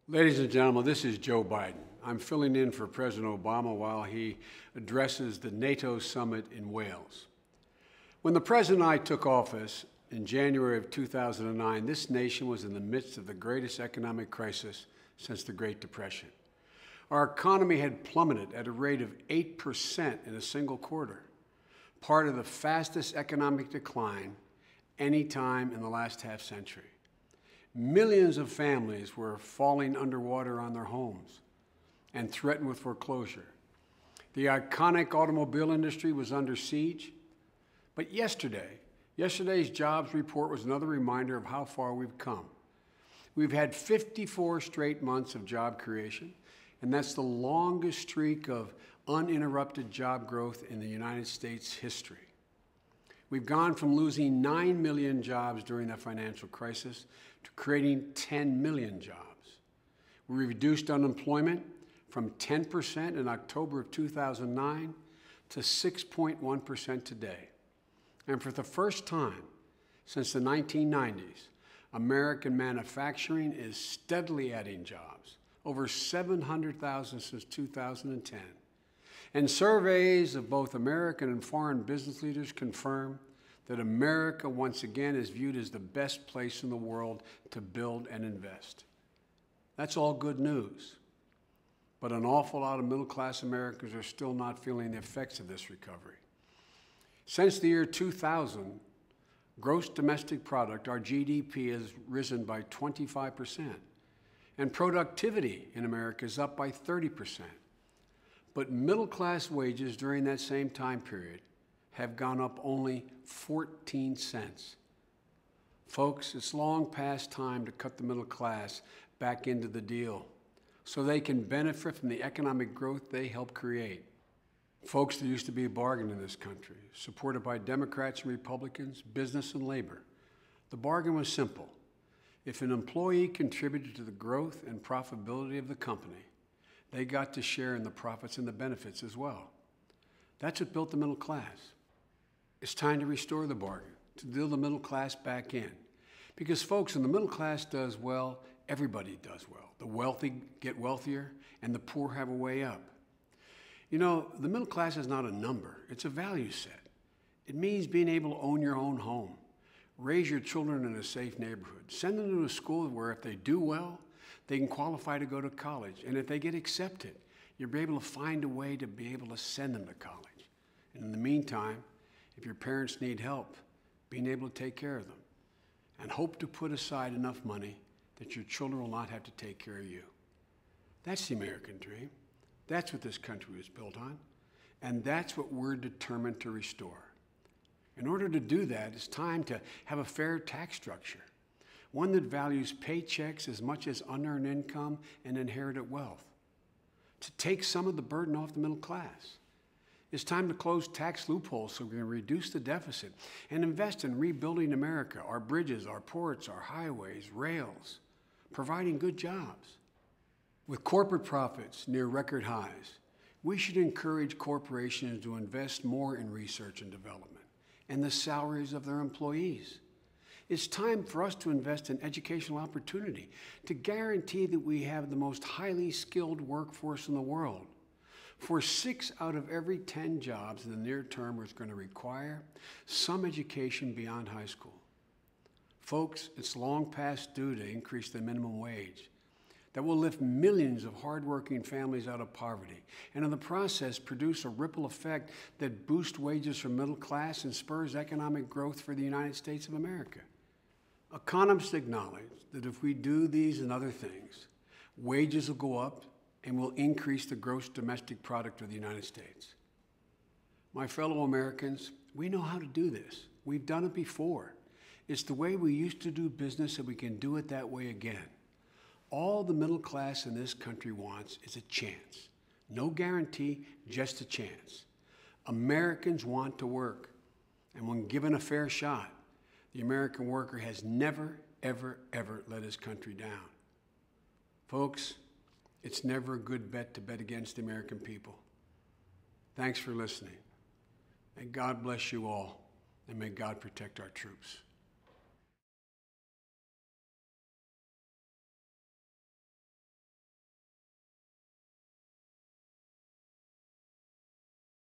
Ladies and gentlemen, this is Joe Biden. I'm filling in for President Obama while he addresses the NATO summit in Wales. When the President and I took office in January of 2009, this nation was in the midst of the greatest economic crisis since the Great Depression. Our economy had plummeted at a rate of 8% in a single quarter, part of the fastest economic decline any time in the last half century. Millions of families were falling underwater on their homes and threatened with foreclosure. The iconic automobile industry was under siege. But yesterday's jobs report was another reminder of how far we've come. We've had 54 straight months of job creation, and that's the longest streak of uninterrupted job growth in the United States history. We've gone from losing 9 million jobs during the financial crisis to creating 10 million jobs. We reduced unemployment from 10% in October of 2009 to 6.1% today. And for the first time since the 1990s, American manufacturing is steadily adding jobs, over 700,000 since 2010. And surveys of both American and foreign business leaders confirm that America once again is viewed as the best place in the world to build and invest. That's all good news. But an awful lot of middle-class Americans are still not feeling the effects of this recovery. Since the year 2000, gross domestic product, our GDP, has risen by 25%. And productivity in America is up by 30%. But middle-class wages during that same time period have gone up only 14 cents. Folks, it's long past time to cut the middle class back into the deal so they can benefit from the economic growth they helped create. Folks, there used to be a bargain in this country, supported by Democrats and Republicans, business and labor. The bargain was simple. If an employee contributed to the growth and profitability of the company, they got to share in the profits and the benefits as well. That's what built the middle class. It's time to restore the bargain, to deal the middle class back in. Because folks, when the middle class does well, everybody does well. The wealthy get wealthier and the poor have a way up. You know, the middle class is not a number, it's a value set. It means being able to own your own home, raise your children in a safe neighborhood, send them to a school where if they do well, they can qualify to go to college. And if they get accepted, you'll be able to find a way to be able to send them to college. And in the meantime, if your parents need help, being able to take care of them. And hope to put aside enough money that your children will not have to take care of you. That's the American dream. That's what this country was built on. And that's what we're determined to restore. In order to do that, it's time to have a fair tax structure. One that values paychecks as much as unearned income and inherited wealth. To take some of the burden off the middle class. It's time to close tax loopholes so we can reduce the deficit and invest in rebuilding America, our bridges, our ports, our highways, rails, providing good jobs. With corporate profits near record highs, we should encourage corporations to invest more in research and development and the salaries of their employees. It's time for us to invest in educational opportunity to guarantee that we have the most highly skilled workforce in the world. For 6 out of every 10 jobs in the near term is going to require some education beyond high school. Folks, it's long past due to increase the minimum wage. That will lift millions of hardworking families out of poverty, and in the process produce a ripple effect that boosts wages for middle class and spurs economic growth for the United States of America. Economists acknowledge that if we do these and other things, wages will go up and will increase the gross domestic product of the United States. My fellow Americans, we know how to do this. We've done it before. It's the way we used to do business, and we can do it that way again. All the middle class in this country wants is a chance. No guarantee, just a chance. Americans want to work, and when given a fair shot, the American worker has never, ever, ever let his country down. Folks, it's never a good bet to bet against the American people. Thanks for listening. May God bless you all, and may God protect our troops.